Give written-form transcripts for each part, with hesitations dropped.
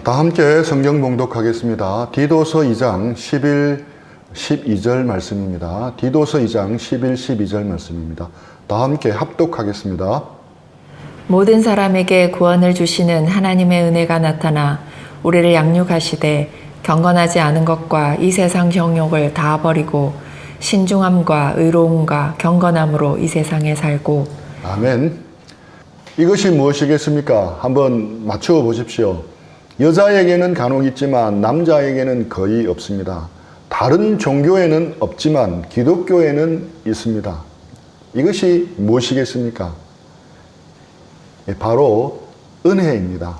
다 함께 성경 봉독하겠습니다. 디도서 2장 11, 12절 말씀입니다. 디도서 2장 11, 12절 말씀입니다. 다 함께 합독하겠습니다. 모든 사람에게 구원을 주시는 하나님의 은혜가 나타나 우리를 양육하시되 경건하지 않은 것과 이 세상 정욕을 다 버리고 신중함과 의로움과 경건함으로 이 세상에 살고. 아멘. 이것이 무엇이겠습니까? 한번 맞추어 보십시오. 여자에게는 간혹 있지만 남자에게는 거의 없습니다. 다른 종교에는 없지만 기독교에는 있습니다. 이것이 무엇이겠습니까? 바로 은혜입니다.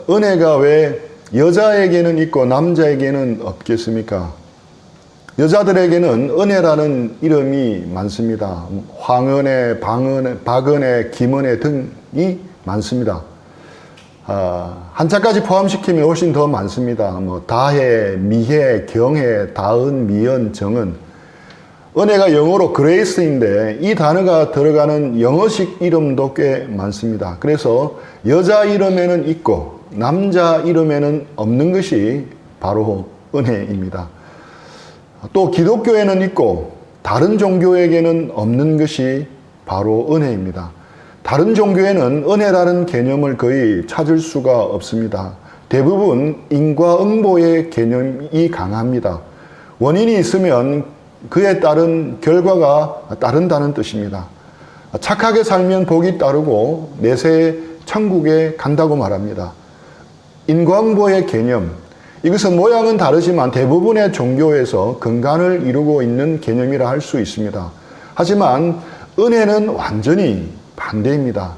은혜가 왜 여자에게는 있고 남자에게는 없겠습니까? 여자들에게는 은혜라는 이름이 많습니다. 황은혜, 박은혜, 김은혜 등이 많습니다. 한자까지 포함시키면 훨씬 더 많습니다. 다혜, 미혜, 경혜, 다은, 미연, 정은. 은혜가 영어로 그레이스인데 이 단어가 들어가는 영어식 이름도 꽤 많습니다. 그래서 여자 이름에는 있고 남자 이름에는 없는 것이 바로 은혜입니다. 또 기독교에는 있고 다른 종교에게는 없는 것이 바로 은혜입니다. 다른 종교에는 은혜라는 개념을 거의 찾을 수가 없습니다. 대부분 인과응보의 개념이 강합니다. 원인이 있으면 그에 따른 결과가 따른다는 뜻입니다. 착하게 살면 복이 따르고 내세 천국에 간다고 말합니다. 인과응보의 개념, 이것은 모양은 다르지만 대부분의 종교에서 근간을 이루고 있는 개념이라 할 수 있습니다. 하지만 은혜는 완전히 반대입니다.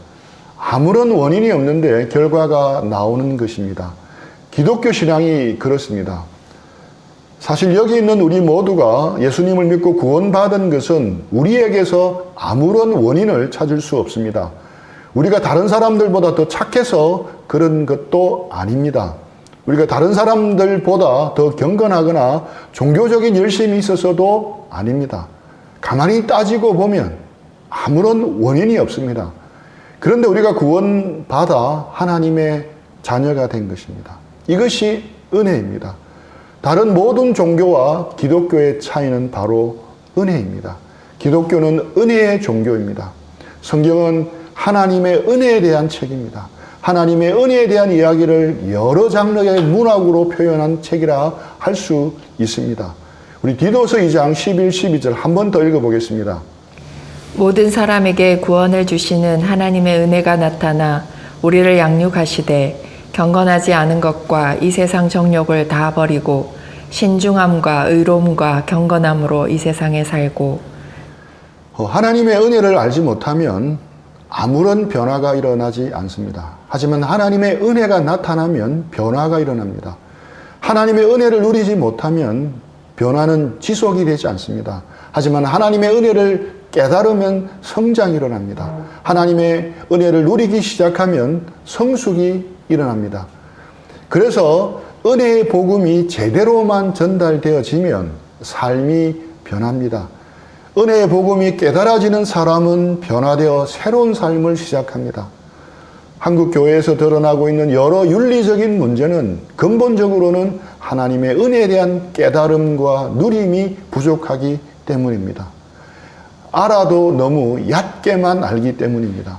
아무런 원인이 없는데 결과가 나오는 것입니다. 기독교 신앙이 그렇습니다. 사실 여기 있는 우리 모두가 예수님을 믿고 구원받은 것은 우리에게서 아무런 원인을 찾을 수 없습니다. 우리가 다른 사람들보다 더 착해서 그런 것도 아닙니다. 우리가 다른 사람들보다 더 경건하거나 종교적인 열심이 있어서도 아닙니다. 가만히 따지고 보면 아무런 원인이 없습니다. 그런데 우리가 구원받아 하나님의 자녀가 된 것입니다. 이것이 은혜입니다. 다른 모든 종교와 기독교의 차이는 바로 은혜입니다. 기독교는 은혜의 종교입니다. 성경은 하나님의 은혜에 대한 책입니다. 하나님의 은혜에 대한 이야기를 여러 장르의 문학으로 표현한 책이라 할 수 있습니다. 우리 디도서 2장 11, 12절 한 번 더 읽어보겠습니다. 모든 사람에게 구원을 주시는 하나님의 은혜가 나타나 우리를 양육하시되 경건하지 않은 것과 이 세상 정욕을 다 버리고 신중함과 의로움과 경건함으로 이 세상에 살고. 하나님의 은혜를 알지 못하면 아무런 변화가 일어나지 않습니다. 하지만 하나님의 은혜가 나타나면 변화가 일어납니다. 하나님의 은혜를 누리지 못하면 변화는 지속이 되지 않습니다. 하지만 하나님의 은혜를 깨달으면 성장이 일어납니다. 하나님의 은혜를 누리기 시작하면 성숙이 일어납니다. 그래서 은혜의 복음이 제대로만 전달되어지면 삶이 변합니다. 은혜의 복음이 깨달아지는 사람은 변화되어 새로운 삶을 시작합니다. 한국 교회에서 드러나고 있는 여러 윤리적인 문제는 근본적으로는 하나님의 은혜에 대한 깨달음과 누림이 부족하기 때문입니다. 알아도 너무 얕게만 알기 때문입니다.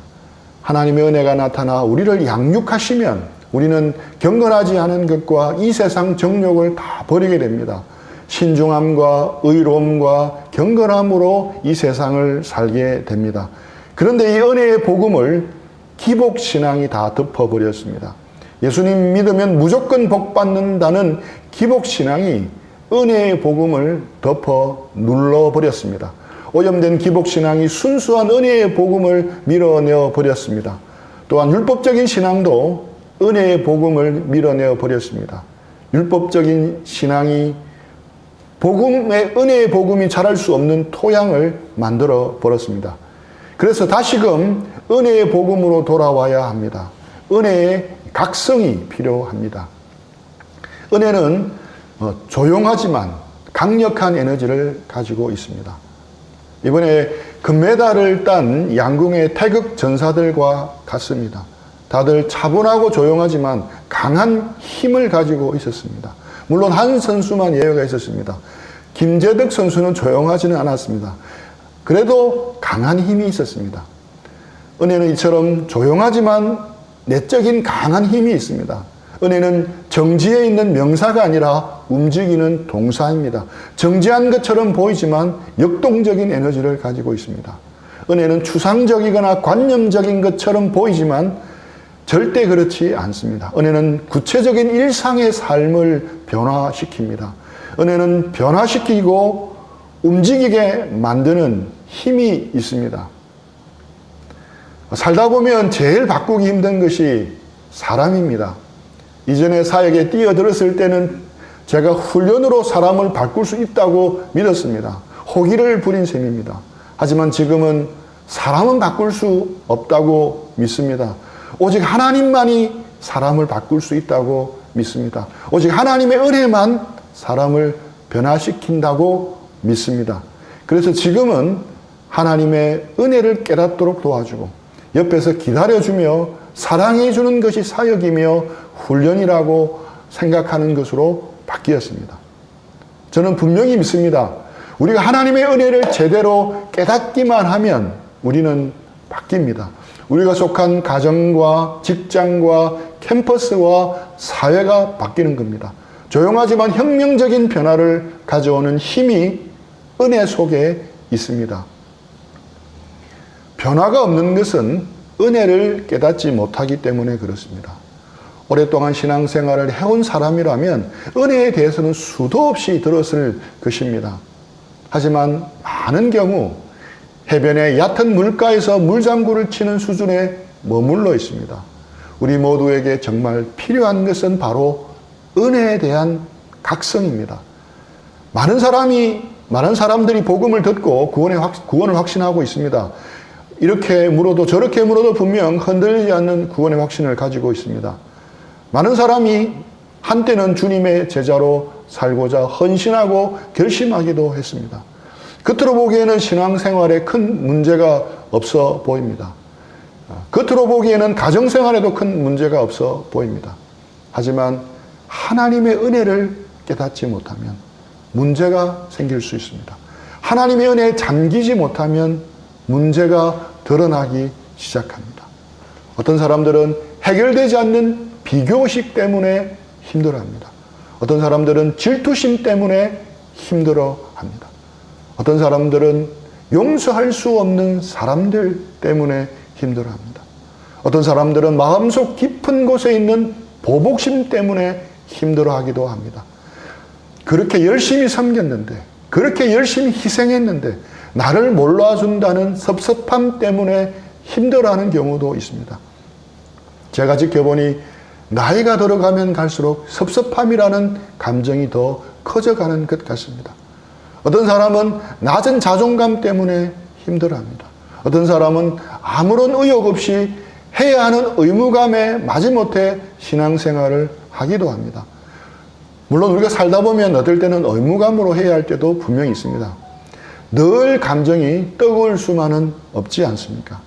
하나님의 은혜가 나타나 우리를 양육하시면 우리는 경건하지 않은 것과 이 세상 정욕을 다 버리게 됩니다. 신중함과 의로움과 경건함으로 이 세상을 살게 됩니다. 그런데 이 은혜의 복음을 기복신앙이 다 덮어버렸습니다. 예수님 믿으면 무조건 복받는다는 기복신앙이 은혜의 복음을 덮어 눌러버렸습니다. 오염된 기복신앙이 순수한 은혜의 복음을 밀어내어 버렸습니다. 또한 율법적인 신앙도 은혜의 복음을 밀어내어 버렸습니다. 율법적인 신앙이 은혜의 복음이 자랄 수 없는 토양을 만들어 버렸습니다. 그래서 다시금 은혜의 복음으로 돌아와야 합니다. 은혜의 각성이 필요합니다. 은혜는 조용하지만 강력한 에너지를 가지고 있습니다. 이번에 금메달을 딴 양궁의 태극 전사들과 같습니다. 다들 차분하고 조용하지만 강한 힘을 가지고 있었습니다. 물론 한 선수만 예외가 있었습니다. 김재덕 선수는 조용하지는 않았습니다. 그래도 강한 힘이 있었습니다. 은혜는 이처럼 조용하지만 내적인 강한 힘이 있습니다. 은혜는 정지해 있는 명사가 아니라 움직이는 동사입니다. 정지한 것처럼 보이지만 역동적인 에너지를 가지고 있습니다. 은혜는 추상적이거나 관념적인 것처럼 보이지만 절대 그렇지 않습니다. 은혜는 구체적인 일상의 삶을 변화시킵니다. 은혜는 변화시키고 움직이게 만드는 힘이 있습니다. 살다 보면 제일 바꾸기 힘든 것이 사람입니다. 이전에 사역에 뛰어들었을 때는 제가 훈련으로 사람을 바꿀 수 있다고 믿었습니다. 호기를 부린 셈입니다. 하지만 지금은 사람은 바꿀 수 없다고 믿습니다. 오직 하나님만이 사람을 바꿀 수 있다고 믿습니다. 오직 하나님의 은혜만 사람을 변화시킨다고 믿습니다. 그래서 지금은 하나님의 은혜를 깨닫도록 도와주고 옆에서 기다려주며 사랑해주는 것이 사역이며 훈련이라고 생각하는 것으로 바뀌었습니다. 저는 분명히 믿습니다. 우리가 하나님의 은혜를 제대로 깨닫기만 하면 우리는 바뀝니다. 우리가 속한 가정과 직장과 캠퍼스와 사회가 바뀌는 겁니다. 조용하지만 혁명적인 변화를 가져오는 힘이 은혜 속에 있습니다. 변화가 없는 것은 은혜를 깨닫지 못하기 때문에 그렇습니다. 오랫동안 신앙생활을 해온 사람이라면 은혜에 대해서는 수도 없이 들었을 것입니다. 하지만 많은 경우 해변의 얕은 물가에서 물장구를 치는 수준에 머물러 있습니다. 우리 모두에게 정말 필요한 것은 바로 은혜에 대한 각성입니다. 많은 사람들이 복음을 듣고 구원을 확신하고 있습니다. 이렇게 물어도 저렇게 물어도 분명 흔들리지 않는 구원의 확신을 가지고 있습니다. 많은 사람이 한때는 주님의 제자로 살고자 헌신하고 결심하기도 했습니다. 겉으로 보기에는 신앙생활에 큰 문제가 없어 보입니다. 겉으로 보기에는 가정생활에도 큰 문제가 없어 보입니다. 하지만 하나님의 은혜를 깨닫지 못하면 문제가 생길 수 있습니다. 하나님의 은혜에 잠기지 못하면 문제가 드러나기 시작합니다. 어떤 사람들은 해결되지 않는 비교식 때문에 힘들어합니다. 어떤 사람들은 질투심 때문에 힘들어합니다. 어떤 사람들은 용서할 수 없는 사람들 때문에 힘들어합니다. 어떤 사람들은 마음속 깊은 곳에 있는 보복심 때문에 힘들어하기도 합니다. 그렇게 열심히 섬겼는데, 그렇게 열심히 희생했는데 나를 몰라준다는 섭섭함 때문에 힘들어하는 경우도 있습니다. 제가 지켜보니 나이가 들어가면 갈수록 섭섭함이라는 감정이 더 커져가는 것 같습니다. 어떤 사람은 낮은 자존감 때문에 힘들어합니다. 어떤 사람은 아무런 의욕 없이 해야 하는 의무감에 마지못해 신앙생활을 하기도 합니다. 물론 우리가 살다 보면 어떨 때는 의무감으로 해야 할 때도 분명히 있습니다. 늘 감정이 뜨거울 수만은 없지 않습니까?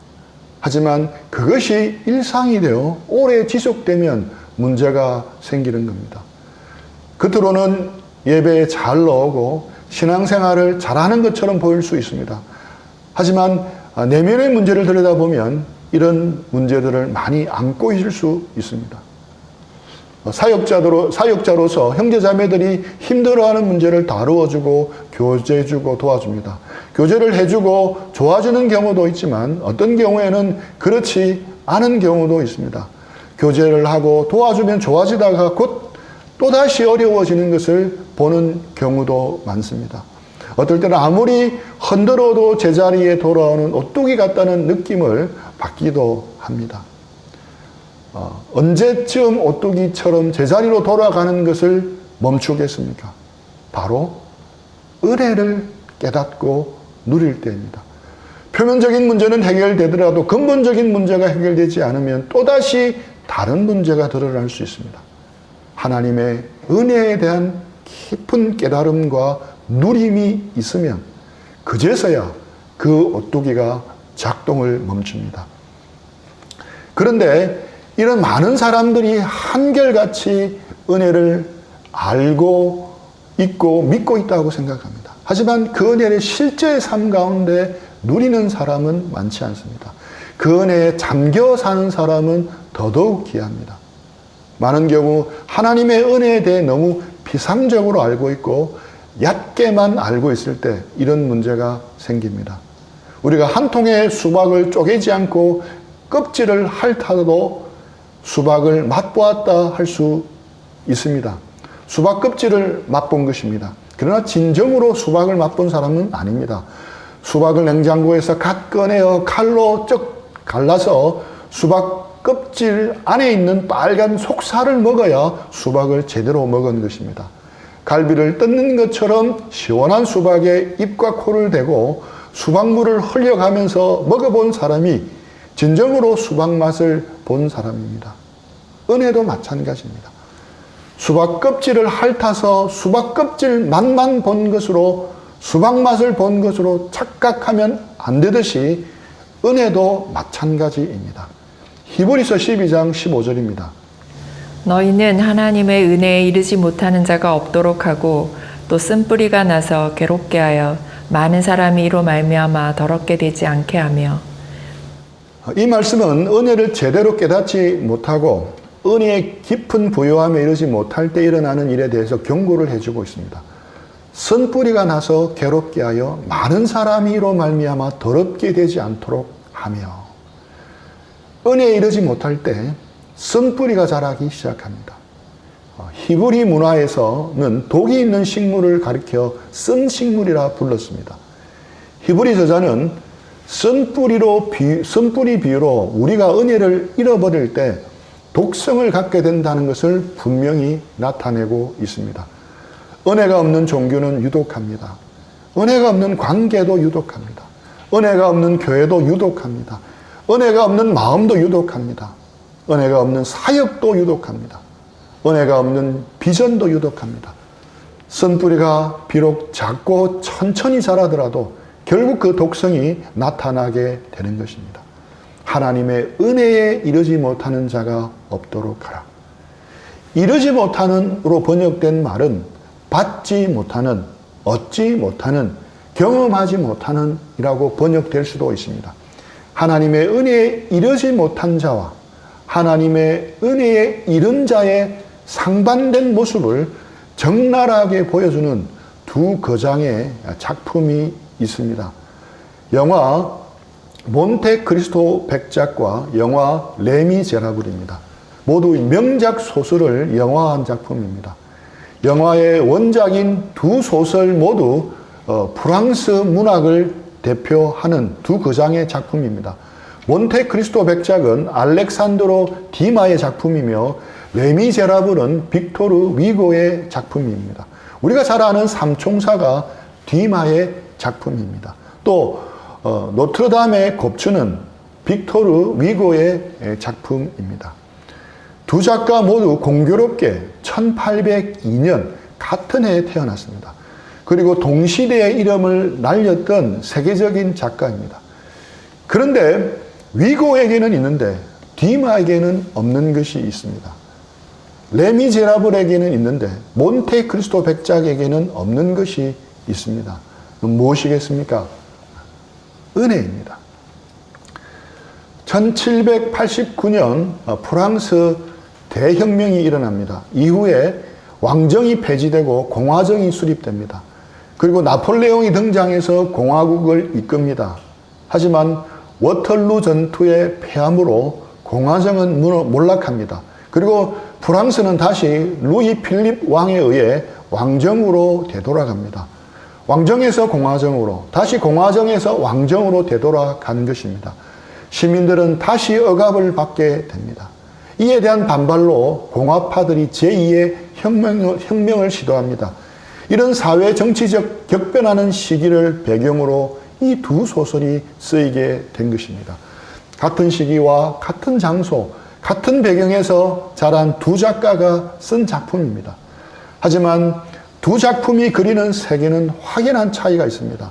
하지만 그것이 일상이 되어 오래 지속되면 문제가 생기는 겁니다. 겉으로는 예배에 잘 나오고 신앙생활을 잘하는 것처럼 보일 수 있습니다. 하지만 내면의 문제를 들여다보면 이런 문제들을 많이 안고 있을 수 있습니다. 사역자로서 형제자매들이 힘들어하는 문제를 다루어주고 교제해주고 도와줍니다. 교제를 해주고 좋아지는 경우도 있지만 어떤 경우에는 그렇지 않은 경우도 있습니다. 교제를 하고 도와주면 좋아지다가 곧 또다시 어려워지는 것을 보는 경우도 많습니다. 어떨 때는 아무리 흔들어도 제자리에 돌아오는 오뚜기 같다는 느낌을 받기도 합니다. 언제쯤 오뚜기처럼 제자리로 돌아가는 것을 멈추겠습니까? 바로 은혜를 깨닫고 누릴 때입니다. 표면적인 문제는 해결되더라도 근본적인 문제가 해결되지 않으면 또다시 다른 문제가 드러날 수 있습니다. 하나님의 은혜에 대한 깊은 깨달음과 누림이 있으면 그제서야 그 오뚜기가 작동을 멈춥니다. 그런데 이런 많은 사람들이 한결같이 은혜를 알고 있고 믿고 있다고 생각합니다. 하지만 그 은혜를 실제 삶 가운데 누리는 사람은 많지 않습니다. 그 은혜에 잠겨 사는 사람은 더더욱 귀합니다. 많은 경우 하나님의 은혜에 대해 너무 피상적으로 알고 있고 얕게만 알고 있을 때 이런 문제가 생깁니다. 우리가 한 통의 수박을 쪼개지 않고 껍질을 핥아도 수박을 맛보았다 할 수 있습니다. 수박 껍질을 맛본 것입니다. 그러나 진정으로 수박을 맛본 사람은 아닙니다. 수박을 냉장고에서 갓 꺼내어 칼로 쩍 갈라서 수박 껍질 안에 있는 빨간 속살을 먹어야 수박을 제대로 먹은 것입니다. 갈비를 뜯는 것처럼 시원한 수박에 입과 코를 대고 수박물을 흘려가면서 먹어본 사람이 진정으로 수박 맛을 본 사람입니다. 은혜도 마찬가지입니다. 수박 껍질을 핥아서 수박 껍질 맛만 본 것으로 수박 맛을 본 것으로 착각하면 안 되듯이 은혜도 마찬가지입니다. 히브리서 12장 15절입니다. 너희는 하나님의 은혜에 이르지 못하는 자가 없도록 하고 또 쓴뿌리가 나서 괴롭게 하여 많은 사람이 이로 말미암아 더럽게 되지 않게 하며. 이 말씀은 은혜를 제대로 깨닫지 못하고 은혜의 깊은 부요함에 이르지 못할 때 일어나는 일에 대해서 경고를 해주고 있습니다. 쓴뿌리가 나서 괴롭게 하여 많은 사람이 이로 말미암아 더럽게 되지 않도록 하며. 은혜에 이르지 못할 때 쓴뿌리가 자라기 시작합니다. 히브리 문화에서는 독이 있는 식물을 가리켜 쓴 식물이라 불렀습니다. 히브리 저자는 쓴뿌리 비유로 우리가 은혜를 잃어버릴 때 독성을 갖게 된다는 것을 분명히 나타내고 있습니다. 은혜가 없는 종교는 유독합니다. 은혜가 없는 관계도 유독합니다. 은혜가 없는 교회도 유독합니다. 은혜가 없는 마음도 유독합니다. 은혜가 없는 사역도 유독합니다. 은혜가 없는 비전도 유독합니다. 쓴뿌리가 비록 작고 천천히 자라더라도 결국 그 독성이 나타나게 되는 것입니다. 하나님의 은혜에 이르지 못하는 자가 없도록 하라. 이르지 못하는으로 번역된 말은 받지 못하는, 얻지 못하는, 경험하지 못하는 이라고 번역될 수도 있습니다. 하나님의 은혜에 이르지 못한 자와 하나님의 은혜에 이른 자의 상반된 모습을 적나라하게 보여주는 두 거장의 작품이 있습니다. 영화 몬테크리스토 백작과 영화 레미제라블입니다. 모두 명작 소설을 영화한 작품입니다. 영화의 원작인 두 소설 모두 프랑스 문학을 대표하는 두 거장의 작품입니다. 몬테크리스토 백작은 알렉산드로 디마의 작품이며 레미제라블은 빅토르 위고의 작품입니다. 우리가 잘 아는 삼총사가 디마의 작품입니다. 또 노트르담의 겁주는 빅토르 위고의 작품입니다. 두 작가 모두 공교롭게 1802년 같은 해에 태어났습니다. 그리고 동시대의 이름을 날렸던 세계적인 작가입니다. 그런데 위고에게는 있는데 디마에게는 없는 것이 있습니다. 레미제라블에게는 있는데 몬테크리스토 백작에게는 없는 것이 있습니다. 무엇이겠습니까? 은혜입니다. 1789년 프랑스 대혁명이 일어납니다. 이후에 왕정이 폐지되고 공화정이 수립됩니다. 그리고 나폴레옹이 등장해서 공화국을 이끕니다. 하지만 워털루 전투의 패함으로 공화정은 몰락합니다. 그리고 프랑스는 다시 루이 필립 왕에 의해 왕정으로 되돌아갑니다. 왕정에서 공화정으로, 다시 공화정에서 왕정으로 되돌아간 것입니다. 시민들은 다시 억압을 받게 됩니다. 이에 대한 반발로 공화파들이 제2의 혁명을 시도합니다. 이런 사회 정치적 격변하는 시기를 배경으로 이 두 소설이 쓰이게 된 것입니다. 같은 시기와 같은 장소, 같은 배경에서 자란 두 작가가 쓴 작품입니다. 하지만 두 작품이 그리는 세계는 확연한 차이가 있습니다.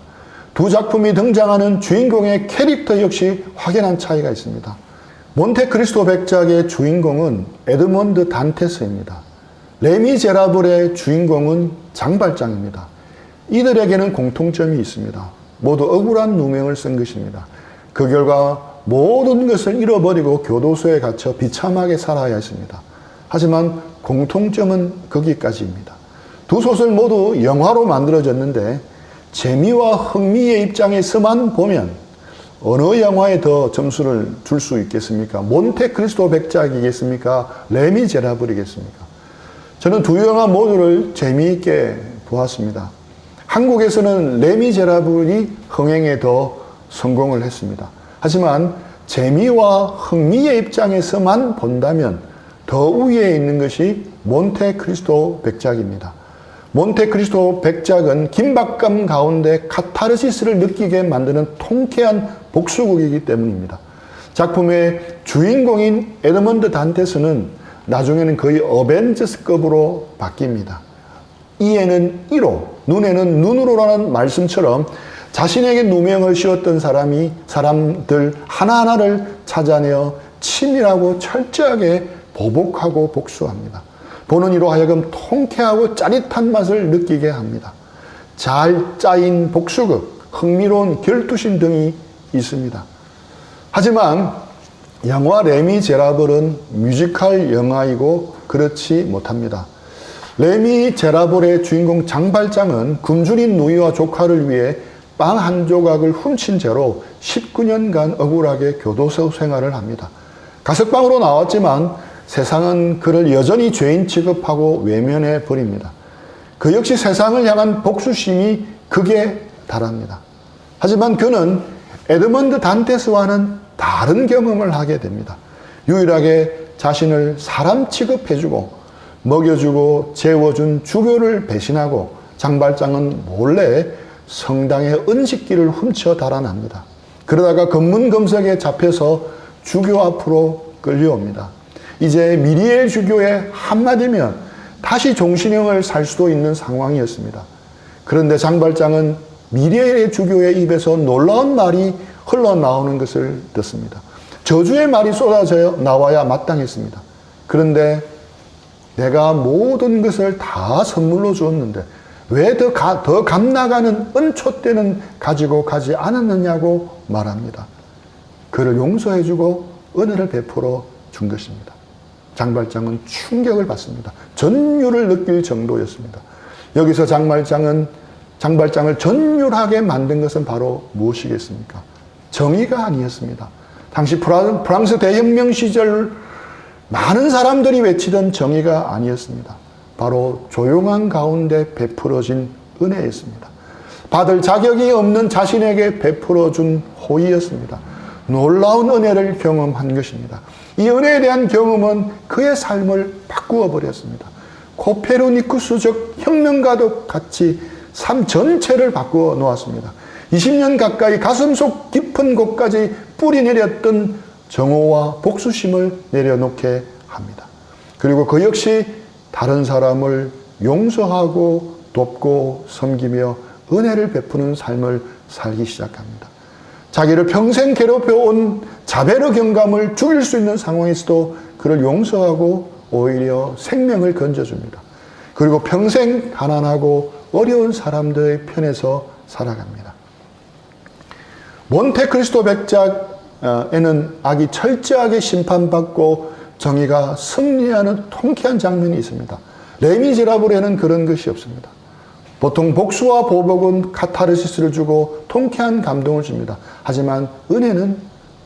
두 작품이 등장하는 주인공의 캐릭터 역시 확연한 차이가 있습니다. 몬테크리스토 백작의 주인공은 에드먼드 단테스입니다. 레미제라블의 주인공은 장발장입니다. 이들에게는 공통점이 있습니다. 모두 억울한 누명을 쓴 것입니다. 그 결과 모든 것을 잃어버리고 교도소에 갇혀 비참하게 살아야 했습니다. 하지만 공통점은 거기까지입니다. 두 소설 모두 영화로 만들어졌는데 재미와 흥미의 입장에서만 보면 어느 영화에 더 점수를 줄 수 있겠습니까? 몬테크리스토 백작이겠습니까? 레미제라블이겠습니까? 저는 두 영화 모두를 재미있게 보았습니다. 한국에서는 레미제라블이 흥행에 더 성공을 했습니다. 하지만 재미와 흥미의 입장에서만 본다면 더 우위에 있는 것이 몬테크리스토 백작입니다. 몬테크리스토 백작은 긴박감 가운데 카타르시스를 느끼게 만드는 통쾌한 복수극이기 때문입니다. 작품의 주인공인 에드먼드 단테스는 나중에는 거의 어벤져스급으로 바뀝니다. 이에는 이로, 눈에는 눈으로라는 말씀처럼 자신에게 누명을 씌웠던 사람들 하나하나를 찾아내어 치밀하고 철저하게 보복하고 복수합니다. 보는 이로 하여금 통쾌하고 짜릿한 맛을 느끼게 합니다. 잘 짜인 복수극, 흥미로운 결투신 등이 있습니다. 하지만 영화 레미제라블은 뮤지컬 영화이고 그렇지 못합니다. 레미제라블의 주인공 장발장은 굶주린 누이와 조카를 위해 빵 한 조각을 훔친 죄로 19년간 억울하게 교도소 생활을 합니다. 가석방으로 나왔지만 세상은 그를 여전히 죄인 취급하고 외면해 버립니다. 그 역시 세상을 향한 복수심이 극에 달합니다. 하지만 그는 에드먼드 단테스와는 다른 경험을 하게 됩니다. 유일하게 자신을 사람 취급해주고 먹여주고 재워준 주교를 배신하고 장발장은 몰래 성당의 은식기를 훔쳐 달아납니다. 그러다가 검문검석에 잡혀서 주교 앞으로 끌려옵니다. 이제 미리엘 주교의 한마디면 다시 종신형을 살 수도 있는 상황이었습니다. 그런데 장발장은 미리엘 주교의 입에서 놀라운 말이 흘러나오는 것을 듣습니다. 저주의 말이 쏟아져 나와야 마땅했습니다. 그런데 내가 모든 것을 다 선물로 주었는데 왜 더 값나가는 은촛대는 가지고 가지 않았느냐고 말합니다. 그를 용서해주고 은혜를 베풀어 준 것입니다. 장발장은 충격을 받습니다. 전율을 느낄 정도였습니다. 여기서 장발장을 전율하게 만든 것은 바로 무엇이겠습니까? 정의가 아니었습니다. 당시 프랑스 대혁명 시절 많은 사람들이 외치던 정의가 아니었습니다. 바로 조용한 가운데 베풀어진 은혜였습니다. 받을 자격이 없는 자신에게 베풀어준 호의였습니다. 놀라운 은혜를 경험한 것입니다. 이 은혜에 대한 경험은 그의 삶을 바꾸어 버렸습니다. 코페르니쿠스적 혁명가도 같이 삶 전체를 바꾸어 놓았습니다. 20년 가까이 가슴속 깊은 곳까지 뿌리 내렸던 정오와 복수심을 내려놓게 합니다. 그리고 그 역시 다른 사람을 용서하고 돕고 섬기며 은혜를 베푸는 삶을 살기 시작합니다. 자기를 평생 괴롭혀온 자베르 경감을 죽일 수 있는 상황에서도 그를 용서하고 오히려 생명을 건져줍니다. 그리고 평생 가난하고 어려운 사람들의 편에서 살아갑니다. 몬테크리스토 백작에는 악이 철저하게 심판받고 정의가 승리하는 통쾌한 장면이 있습니다. 레미제라블에는 그런 것이 없습니다. 보통 복수와 보복은 카타르시스를 주고 통쾌한 감동을 줍니다. 하지만 은혜는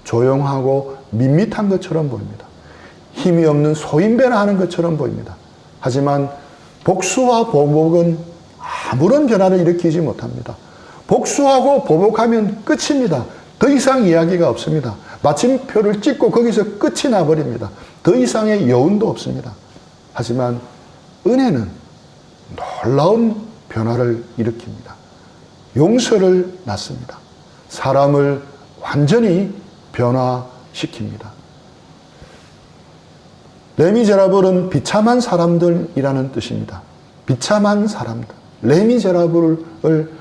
조용하고 밋밋한 것처럼 보입니다. 힘이 없는 소인배나 하는 것처럼 보입니다. 하지만 복수와 보복은 아무런 변화를 일으키지 못합니다. 복수하고 보복하면 끝입니다. 더 이상 이야기가 없습니다. 마침표를 찍고 거기서 끝이 나버립니다. 더 이상의 여운도 없습니다. 하지만 은혜는 놀라운 변화를 일으킵니다. 용서를 낳습니다. 사람을 완전히 변화시킵니다. 레미제라블은 비참한 사람들이라는 뜻입니다. 비참한 사람들. 레미제라블을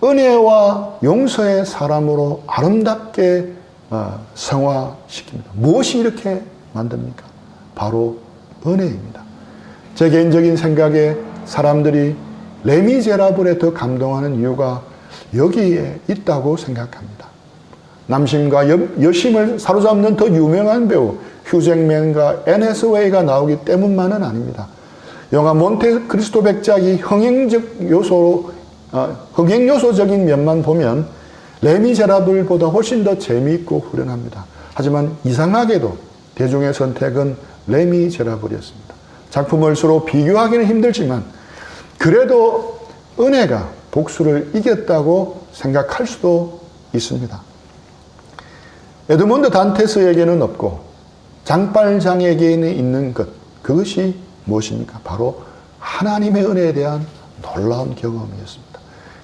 은혜와 용서의 사람으로 아름답게 성화시킵니다. 무엇이 이렇게 만듭니까? 바로 은혜입니다. 제 개인적인 생각에 사람들이 레미제라블에 더 감동하는 이유가 여기에 있다고 생각합니다. 남심과 여심을 사로잡는 더 유명한 배우 휴잭맨과 앤 해서웨이가 나오기 때문만은 아닙니다. 영화 몬테크리스토 백작이 흥행요소적인 면만 보면 레미제라블보다 훨씬 더 재미있고 후련합니다. 하지만 이상하게도 대중의 선택은 레미제라블이었습니다. 작품을 서로 비교하기는 힘들지만 그래도 은혜가 복수를 이겼다고 생각할 수도 있습니다. 에드몬드 단테스에게는 없고 장빨장에게는 있는 것, 그것이 무엇입니까? 바로 하나님의 은혜에 대한 놀라운 경험이었습니다.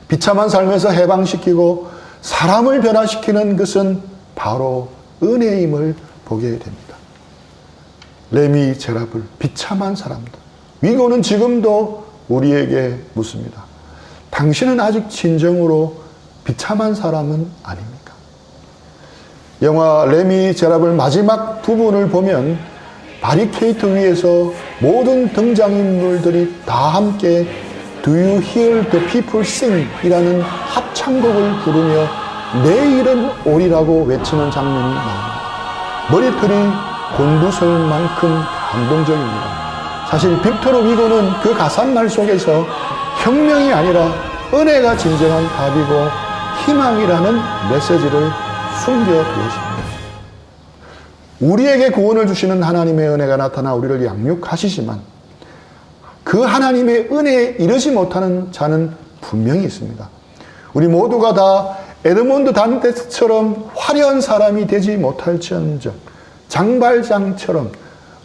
비참한 삶에서 해방시키고 사람을 변화시키는 것은 바로 은혜임을 보게 됩니다. 레미제라블, 비참한 사람들. 위고는 지금도 우리에게 묻습니다. 당신은 아직 진정으로 비참한 사람은 아닙니까? 영화 레미제라블 마지막 부분을 보면 바리케이트 위에서 모든 등장인물들이 다 함께 Do you hear the people sing? 이라는 합창곡을 부르며 내일은 오리라고 외치는 장면이 나옵니다. 머리털이 곤두설 만큼 감동적입니다. 사실 빅토르 위고는 그 가사말 속에서 혁명이 아니라 은혜가 진정한 답이고 희망이라는 메시지를 숨겨두었습니다. 우리에게 구원을 주시는 하나님의 은혜가 나타나 우리를 양육하시지만 그 하나님의 은혜에 이르지 못하는 자는 분명히 있습니다. 우리 모두가 다 에드몬드 단테스처럼 화려한 사람이 되지 못할지언정 장발장처럼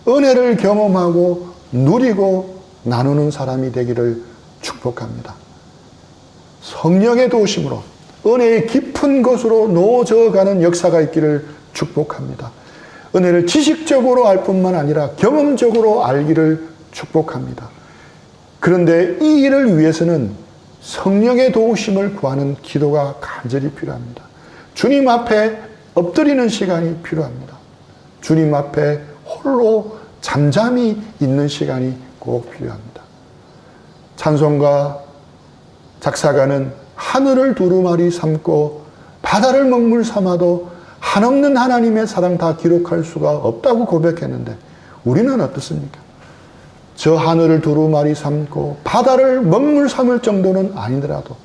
은혜를 경험하고 누리고 나누는 사람이 되기를 축복합니다. 성령의 도우심으로 은혜의 깊은 곳으로 노져가는 역사가 있기를 축복합니다. 은혜를 지식적으로 알 뿐만 아니라 경험적으로 알기를 축복합니다. 그런데 이 일을 위해서는 성령의 도우심을 구하는 기도가 간절히 필요합니다. 주님 앞에 엎드리는 시간이 필요합니다. 주님 앞에 홀로 잠잠히 있는 시간이 꼭 필요합니다. 찬송가 작사가는 하늘을 두루마리 삼고 바다를 먹물 삼아도 한없는 하나님의 사랑 다 기록할 수가 없다고 고백했는데 우리는 어떻습니까? 저 하늘을 두루마리 삼고 바다를 먹물 삼을 정도는 아니더라도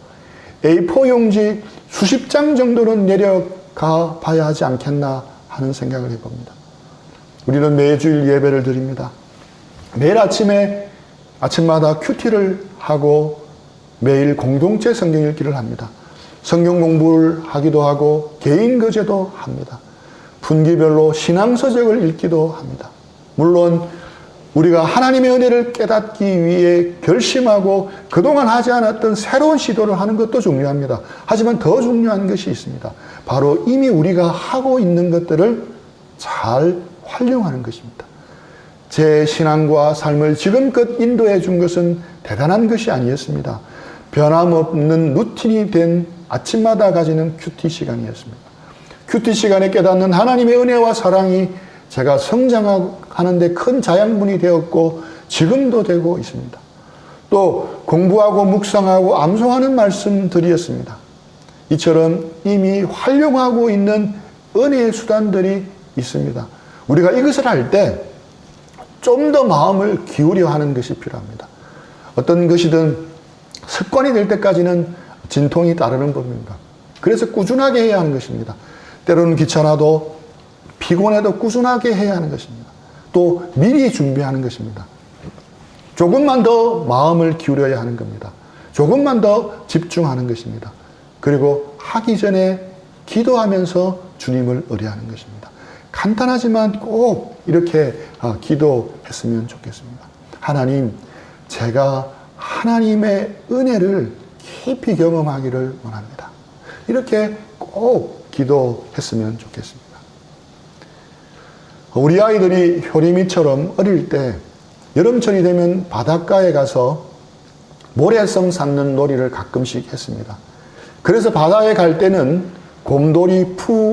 A4 용지 수십 장 정도는 내려가 봐야 하지 않겠나 하는 생각을 해봅니다. 우리는 매주일 예배를 드립니다. 매일 아침마다 큐티를 하고 매일 공동체 성경 읽기를 합니다. 성경 공부를 하기도 하고 개인 거제도 합니다. 분기별로 신앙서적을 읽기도 합니다. 물론 우리가 하나님의 은혜를 깨닫기 위해 결심하고 그동안 하지 않았던 새로운 시도를 하는 것도 중요합니다. 하지만 더 중요한 것이 있습니다. 바로 이미 우리가 하고 있는 것들을 잘 활용하는 것입니다. 제 신앙과 삶을 지금껏 인도해 준 것은 대단한 것이 아니었습니다. 변함없는 루틴이 된 아침마다 가지는 큐티 시간이었습니다. 큐티 시간에 깨닫는 하나님의 은혜와 사랑이 제가 성장하는 데 큰 자양분이 되었고 지금도 되고 있습니다. 또 공부하고 묵상하고 암송하는 말씀들이었습니다. 이처럼 이미 활용하고 있는 은혜의 수단들이 있습니다. 우리가 이것을 할 때 좀 더 마음을 기울여 하는 것이 필요합니다. 어떤 것이든 습관이 될 때까지는 진통이 따르는 법입니다. 그래서 꾸준하게 해야 하는 것입니다. 때로는 귀찮아도 피곤해도 꾸준하게 해야 하는 것입니다. 또 미리 준비하는 것입니다. 조금만 더 마음을 기울여야 하는 겁니다. 조금만 더 집중하는 것입니다. 그리고 하기 전에 기도하면서 주님을 의뢰하는 것입니다. 간단하지만 꼭 이렇게 기도했으면 좋겠습니다. 하나님, 제가 하나님의 은혜를 깊이 경험하기를 원합니다. 이렇게 꼭 기도했으면 좋겠습니다. 우리 아이들이 효림이처럼 어릴 때 여름철이 되면 바닷가에 가서 모래성 쌓는 놀이를 가끔씩 했습니다. 그래서 바다에 갈 때는 곰돌이,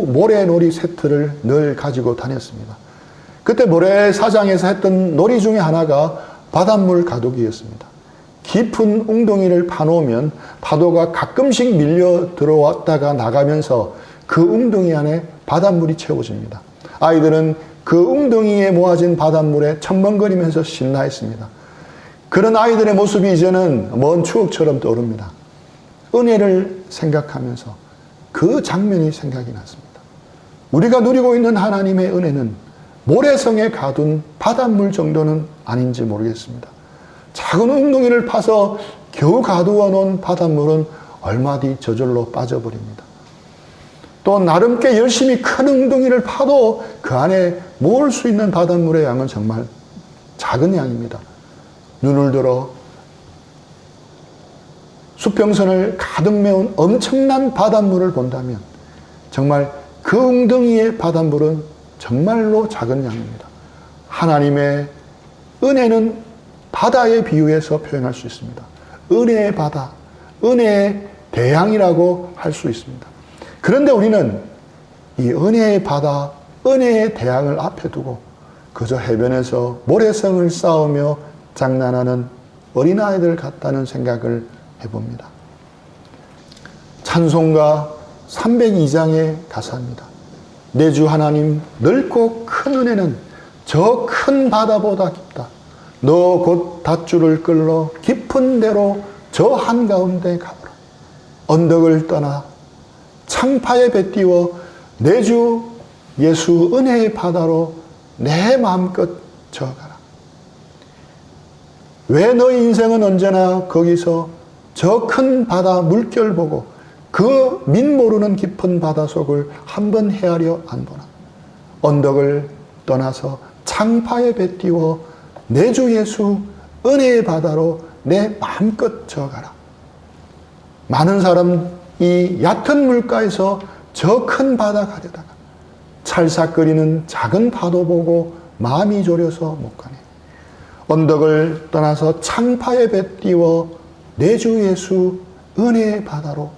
모래놀이 세트를 늘 가지고 다녔습니다. 그때 모래사장에서 했던 놀이 중에 하나가 바닷물 가두기였습니다. 깊은 웅덩이를 파놓으면 파도가 가끔씩 밀려 들어왔다가 나가면서 그 웅덩이 안에 바닷물이 채워집니다. 아이들은 그 웅덩이에 모아진 바닷물에 첨벙거리면서 신나했습니다. 그런 아이들의 모습이 이제는 먼 추억처럼 떠오릅니다. 은혜를 생각하면서 그 장면이 생각이 났습니다. 우리가 누리고 있는 하나님의 은혜는 모래성에 가둔 바닷물 정도는 아닌지 모르겠습니다. 작은 웅덩이를 파서 겨우 가두어 놓은 바닷물은 얼마 뒤 저절로 빠져버립니다. 또 나름 꽤 열심히 큰 웅덩이를 파도 그 안에 모을 수 있는 바닷물의 양은 정말 작은 양입니다. 눈을 들어 수평선을 가득 메운 엄청난 바닷물을 본다면 정말 그 웅덩이의 바닷물은 정말로 작은 양입니다. 하나님의 은혜는 바다에 비유해서 표현할 수 있습니다. 은혜의 바다, 은혜의 대양이라고 할 수 있습니다. 그런데 우리는 이 은혜의 바다, 은혜의 대양을 앞에 두고 그저 해변에서 모래성을 쌓으며 장난하는 어린아이들 같다는 생각을 해봅니다. 찬송가 302장의 가사입니다. 내 주 하나님 넓고 큰 은혜는 저 큰 바다보다 깊다. 너 곧 닷줄을 끌러 깊은 데로 저 한가운데 가보라. 언덕을 떠나 창파에 뱉띄워 내 주 예수 은혜의 바다로 내 마음껏 저어가라. 왜 너의 인생은 언제나 거기서 저 큰 바다 물결 보고 그 민 모르는 깊은 바다 속을 한번 헤아려 안 보나. 언덕을 떠나서 창파에 뱉띄워 내 주 예수 은혜의 바다로 내 마음껏 저어가라. 많은 사람이 얕은 물가에서 저 큰 바다 가려다가 찰싹거리는 작은 파도 보고 마음이 졸여서 못 가네. 언덕을 떠나서 창파에 뱉띄워 내 주 예수 은혜의 바다로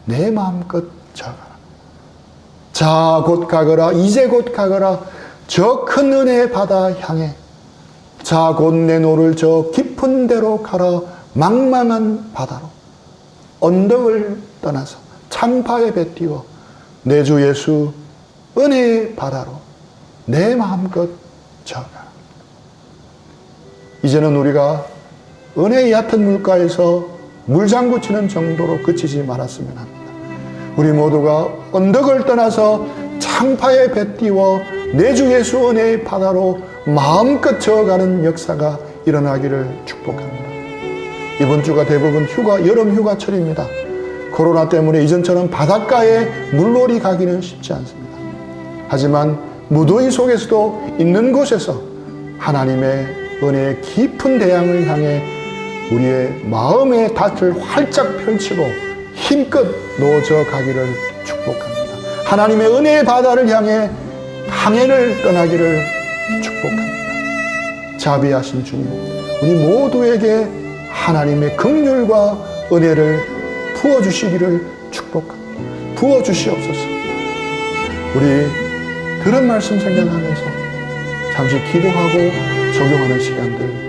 내 마음껏 저어가라. 자, 곧 가거라. 이제 곧 가거라. 저 큰 은혜의 바다 향해. 자, 곧 내 노를 저 깊은 데로 가라. 망망한 바다로. 언덕을 떠나서 창파에 뱉띄워 내 주 예수 은혜의 바다로 내 마음껏 저어가라. 이제는 우리가 은혜의 얕은 물가에서 물장구 치는 정도로 그치지 말았으면 합니다. 우리 모두가 언덕을 떠나서 창파에 뱉띄워 내 주 예수 은혜의 바다로 마음껏 저어가는 역사가 일어나기를 축복합니다. 이번 주가 대부분 여름 휴가철입니다. 코로나 때문에 이전처럼 바닷가에 물놀이 가기는 쉽지 않습니다. 하지만 무더위 속에서도 있는 곳에서 하나님의 은혜의 깊은 대양을 향해 우리의 마음의 닻을 활짝 펼치고 힘껏 놓아져 가기를 축복합니다. 하나님의 은혜의 바다를 향해 항해를 떠나기를 축복합니다. 자비하신 주님, 우리 모두에게 하나님의 긍휼과 은혜를 부어주시기를 축복합니다. 부어주시옵소서. 우리 들은 말씀 생각하면서 잠시 기도하고 적용하는 시간들